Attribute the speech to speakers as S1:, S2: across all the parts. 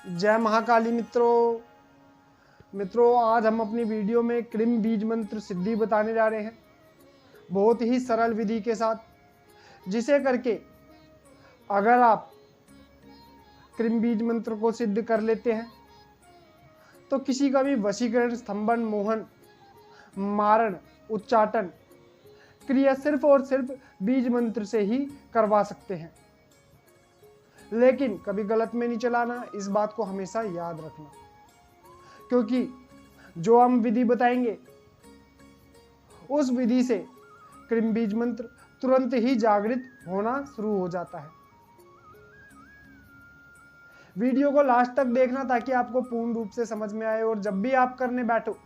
S1: जय महाकाली मित्रों आज हम अपनी वीडियो में क्रीम बीज मंत्र सिद्धि बताने जा रहे हैं, बहुत ही सरल विधि के साथ, जिसे करके अगर आप क्रीम बीज मंत्र को सिद्ध कर लेते हैं तो किसी का भी वशीकरण, स्तंभन, मोहन, मारण, उच्चाटन क्रिया सिर्फ और सिर्फ बीज मंत्र से ही करवा सकते हैं। लेकिन कभी गलत में नहीं चलाना, इस बात को हमेशा याद रखना, क्योंकि जो हम विधि बताएंगे उस विधि से क्रीम बीज मंत्र तुरंत ही जागृत होना शुरू हो जाता है। वीडियो को लास्ट तक देखना ताकि आपको पूर्ण रूप से समझ में आए और जब भी आप करने बैठो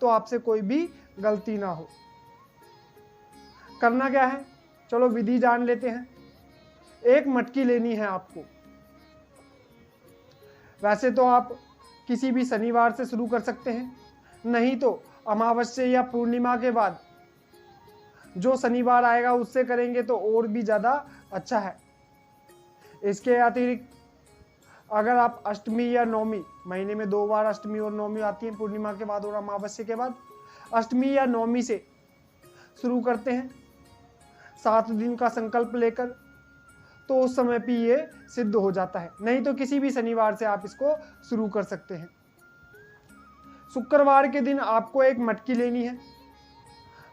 S1: तो आपसे कोई भी गलती ना हो। करना क्या है, चलो विधि जान लेते हैं। एक मटकी लेनी है आपको। वैसे तो आप किसी भी शनिवार से शुरू कर सकते हैं, नहीं तो अमावस्या या पूर्णिमा के बाद जो शनिवार आएगा उससे करेंगे तो और भी ज़्यादा अच्छा है। इसके अतिरिक्त अगर आप अष्टमी या नवमी, महीने में 2 बार अष्टमी और नवमी आती है, पूर्णिमा के बाद और अमावस्या के बाद, अष्टमी या नवमी से शुरू करते हैं 7 दिन का संकल्प लेकर, तो उस समय भी ये सिद्ध हो जाता है। नहीं तो किसी भी शनिवार से आप इसको शुरू कर सकते हैं। शुक्रवार के दिन आपको एक मटकी लेनी है।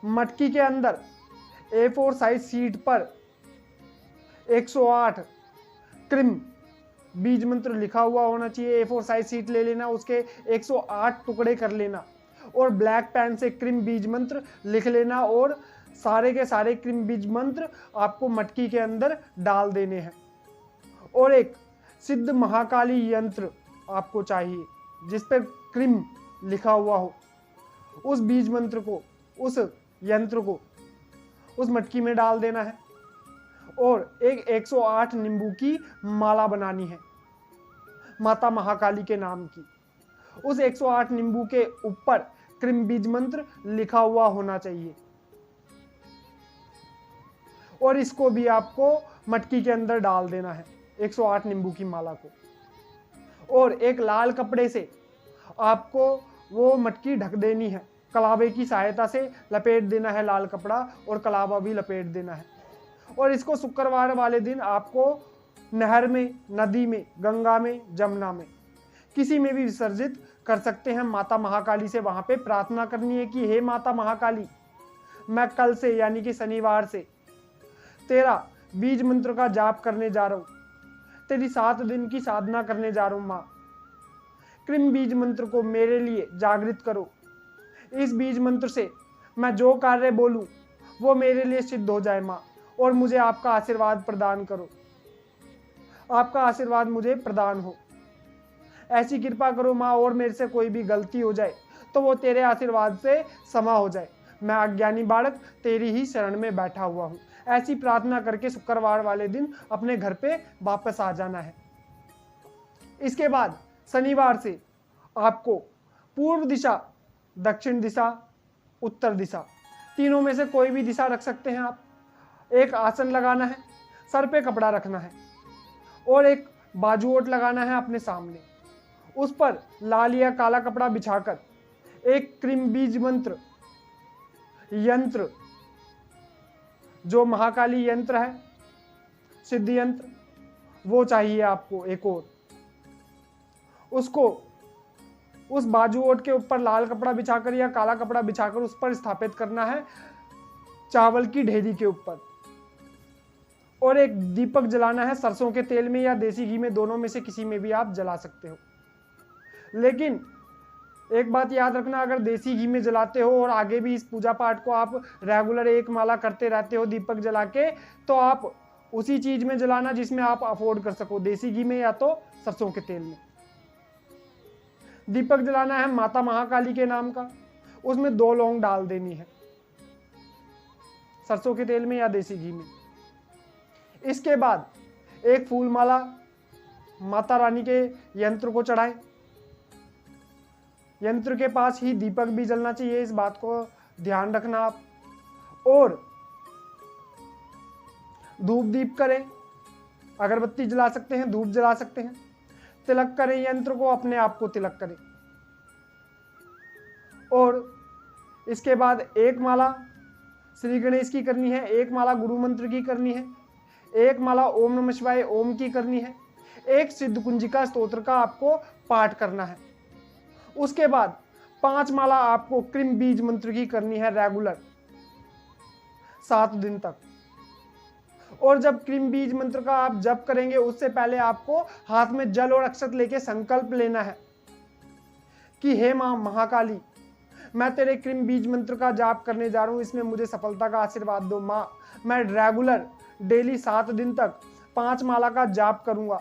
S1: मटकी के अंदर A4 साइज शीट पर 108 क्रीम बीज मंत्र लिखा हुआ होना चाहिए। A4 साइज शीट ले लेना, उसके 108 टुकड़े कर लेना और ब्लैक पेन से क्रीम बीज मंत्र लिख लेना और सारे के सारे क्रीम बीज मंत्र आपको मटकी के अंदर डाल देने हैं। और एक सिद्ध महाकाली यंत्र आपको चाहिए जिस पर क्रीम लिखा हुआ हो। उस बीज मंत्र को, उस यंत्र को उस मटकी में डाल देना है और एक 108 नींबू की माला बनानी है माता महाकाली के नाम की। उस 108 नींबू के ऊपर क्रीम बीज मंत्र लिखा हुआ होना चाहिए और इसको भी आपको मटकी के अंदर डाल देना है, 108 नींबू की माला को। और एक लाल कपड़े से आपको वो मटकी ढक देनी है, कलावे की सहायता से लपेट देना है लाल कपड़ा और कलावा भी लपेट देना है। और इसको शुक्रवार वाले दिन आपको नहर में, नदी में, गंगा में, जमुना में, किसी में भी विसर्जित कर सकते हैं। माता महाकाली से वहां पे प्रार्थना करनी है कि हे माता महाकाली, मैं कल से यानी कि शनिवार से तेरा बीज मंत्र का जाप करने जा रहा हूं, तेरी 7 दिन की साधना करने जा रहा हूं। माँ, क्रीम बीज मंत्र को मेरे लिए जागृत करो। इस बीज मंत्र से मैं जो कार्य बोलूं वो मेरे लिए सिद्ध हो जाए माँ, और मुझे आपका आशीर्वाद प्रदान करो। आपका आशीर्वाद मुझे प्रदान हो, ऐसी कृपा करो माँ, और मेरे से कोई भी गलती हो जाए तो वो तेरे आशीर्वाद से क्षमा हो जाए। मैं अज्ञानी बालक तेरी ही शरण में बैठा हुआ हूँ। ऐसी प्रार्थना करके शुक्रवार वाले दिन अपने घर पे वापस आ जाना है। इसके बाद शनिवार से आपको पूर्व दिशा, दक्षिण दिशा, उत्तर दिशा, तीनों में से कोई भी दिशा रख सकते हैं आप। एक आसन लगाना है, सर पे कपड़ा रखना है और एक बाजू ओट लगाना है अपने सामने। उस पर लाल या काला कपड़ा बिछाकर एक क्रीम बीज मंत्र यंत्र, जो महाकाली यंत्र है, सिद्ध यंत्र, वो चाहिए आपको एक और। उसको उस बाजू ओट के ऊपर लाल कपड़ा बिछाकर या काला कपड़ा बिछाकर उस पर स्थापित करना है, चावल की ढेरी के ऊपर। और एक दीपक जलाना है, सरसों के तेल में या देसी घी में, दोनों में से किसी में भी आप जला सकते हो। लेकिन एक बात याद रखना, अगर देसी घी में जलाते हो और आगे भी इस पूजा पाठ को आप रेगुलर एक माला करते रहते हो दीपक जला के, तो आप उसी चीज में जलाना जिसमें आप अफोर्ड कर सको, देसी घी में या तो सरसों के तेल में। दीपक जलाना है माता महाकाली के नाम का, उसमें 2 लौंग डाल देनी है, सरसों के तेल में या देसी घी में। इसके बाद एक फूल माला माता रानी के यंत्र को चढ़ाएं। यंत्र के पास ही दीपक भी जलना चाहिए, इस बात को ध्यान रखना आप। और धूप दीप करें, अगरबत्ती जला सकते हैं, धूप जला सकते हैं। तिलक करें यंत्र को, अपने आप को तिलक करें। और इसके बाद एक माला श्री गणेश की करनी है, एक माला गुरु मंत्र की करनी है, एक माला ओम नमः शिवाय ओम की करनी है, एक सिद्ध कुंजिका स्तोत्र का आपको पाठ करना है। उसके बाद 5 माला आपको क्रीम बीज मंत्र की करनी है रेगुलर 7 दिन तक। और जब क्रीम बीज मंत्र का आप जप करेंगे उससे पहले आपको हाथ में जल और अक्षत लेके संकल्प लेना है कि हे मां महाकाली, मैं तेरे क्रीम बीज मंत्र का जाप करने जा रहा हूं, इसमें मुझे सफलता का आशीर्वाद दो। मां, मैं रेगुलर डेली 7 दिन तक 5 माला का जाप करूंगा,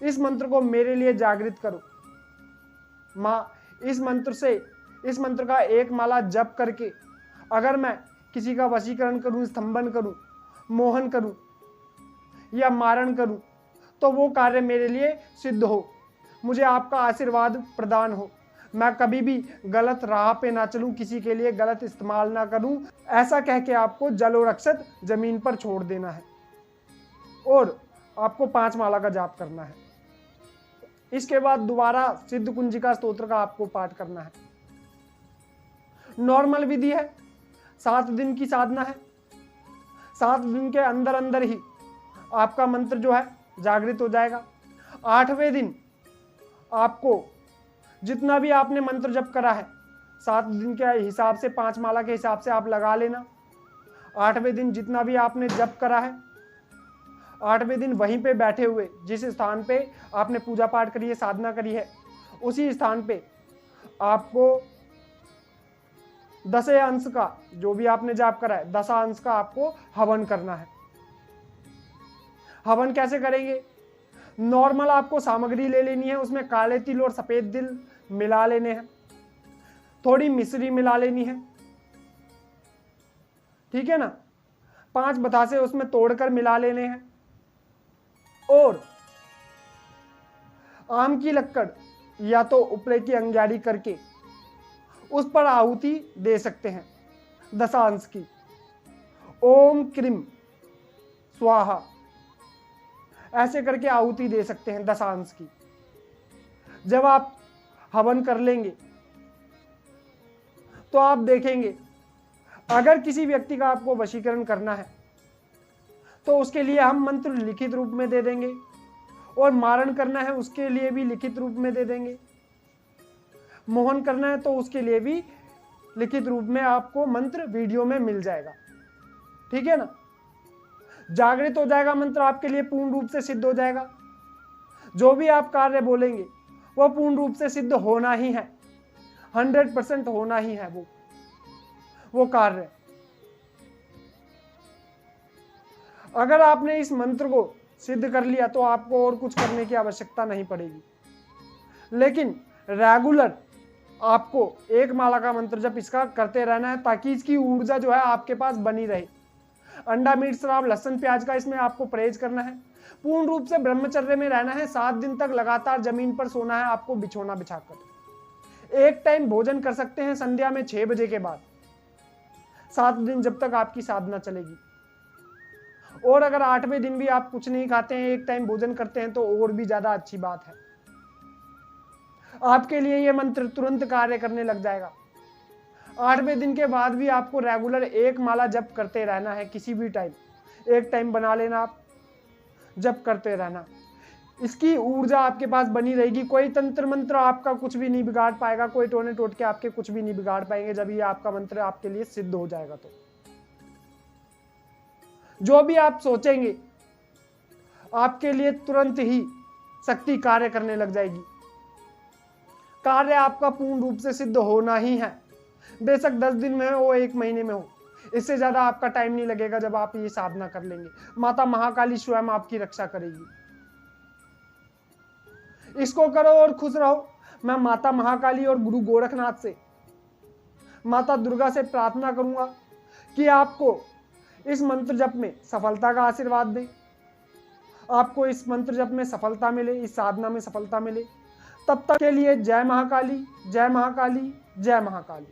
S1: इस मंत्र को मेरे लिए जागृत करो। मां, इस मंत्र का एक माला जप करके अगर मैं किसी का वशीकरण करूं, स्तंभन करूं, मोहन करूं या मारण करूं तो वो कार्य मेरे लिए सिद्ध हो, मुझे आपका आशीर्वाद प्रदान हो, मैं कभी भी गलत राह पे ना चलूं, किसी के लिए गलत इस्तेमाल ना करूं। ऐसा कह के आपको जल और अक्षत जमीन पर छोड़ देना है और आपको 5 माला का जाप करना है। इसके बाद दोबारा सिद्ध कुंजिका स्तोत्र का आपको पाठ करना है। नॉर्मल विधि है, 7 दिन की साधना है। 7 दिन के अंदर अंदर ही आपका मंत्र जो है जागृत हो जाएगा। 8वें दिन आपको जितना भी आपने मंत्र जप करा है 7 दिन के हिसाब से, 5 माला के हिसाब से आप लगा लेना। 8वें दिन जितना भी आपने जप करा है, 8वें दिन वहीं पे बैठे हुए जिस स्थान पे आपने पूजा पाठ करी है, साधना करी है, उसी स्थान पे आपको 10 अंश का जो भी आपने जाप करा है 10 अंश का आपको हवन करना है। हवन कैसे करेंगे? नॉर्मल आपको सामग्री ले लेनी है, उसमें काले तिल और सफेद तिल मिला लेने हैं, थोड़ी मिश्री मिला लेनी है, ठीक है ना। 5 बतासे उसमें तोड़कर मिला लेने हैं और आम की लक्कड़ या तो उपले की अंगारी करके उस पर आहुति दे सकते हैं 10 अंश की। ओम क्रीम स्वाहा ऐसे करके आहुति दे सकते हैं 10 अंश की। जब आप हवन कर लेंगे तो आप देखेंगे अगर किसी व्यक्ति का आपको वशीकरण करना है तो उसके लिए हम मंत्र लिखित रूप में दे देंगे और मारण करना है उसके लिए भी लिखित रूप में दे देंगे। मोहन करना है तो उसके लिए भी लिखित रूप में आपको मंत्र वीडियो में मिल जाएगा, ठीक है ना। जागृत हो जाएगा मंत्र, आपके लिए पूर्ण रूप से सिद्ध हो जाएगा। जो भी आप कार्य बोलेंगे वो पूर्ण रूप से सिद्ध होना ही है, 100% होना ही है वो कार्य। अगर आपने इस मंत्र को सिद्ध कर लिया तो आपको और कुछ करने की आवश्यकता नहीं पड़ेगी। लेकिन रेगुलर आपको 1 माला का मंत्र जप इसका करते रहना है ताकि इसकी ऊर्जा जो है आपके पास बनी रहे। अंडा, मीट, शराब, लहसुन, प्याज का इसमें आपको परहेज करना है। पूर्ण रूप से ब्रह्मचर्य में रहना है। 7 दिन तक लगातार जमीन पर सोना है आपको बिछोना बिछाकर। एक टाइम भोजन कर सकते हैं संध्या में 6 बजे के बाद, 7 दिन जब तक आपकी साधना चलेगी। और अगर 8वें दिन भी आप कुछ नहीं खाते हैं, एक टाइम भोजन करते हैं तो और भी ज्यादा अच्छी बात है। आपके लिए यह मंत्र तुरंत कार्य करने लग जाएगा। 8वें दिन के बाद भी आपको रेगुलर 1 माला जप करते रहना है। किसी भी टाइम एक टाइम बना लेना, आप जप करते रहना। इसकी ऊर्जा आपके पास बनी रहेगी। कोई तंत्र मंत्र आपका कुछ भी नहीं बिगाड़ पाएगा, कोई टोने टोटके आपके कुछ भी नहीं बिगाड़ पाएंगे जब ये आपका मंत्र आपके लिए सिद्ध हो जाएगा। तो जो भी आप सोचेंगे आपके लिए तुरंत ही शक्ति कार्य करने लग जाएगी। कार्य आपका पूर्ण रूप से सिद्ध होना ही है, बेशक 10 दिन में हो, 1 महीने में हो। इससे ज्यादा आपका टाइम नहीं लगेगा जब आप ये साधना कर लेंगे। माता महाकाली स्वयं आपकी रक्षा करेगी। इसको करो और खुश रहो। मैं माता महाकाली और गुरु गोरखनाथ से, माता दुर्गा से प्रार्थना करूंगा कि आपको इस मंत्र जप में सफलता का आशीर्वाद दें, आपको इस मंत्र जप में सफलता मिले, इस साधना में सफलता मिले। तब तक के लिए जय महाकाली, जय महाकाली, जय महाकाली।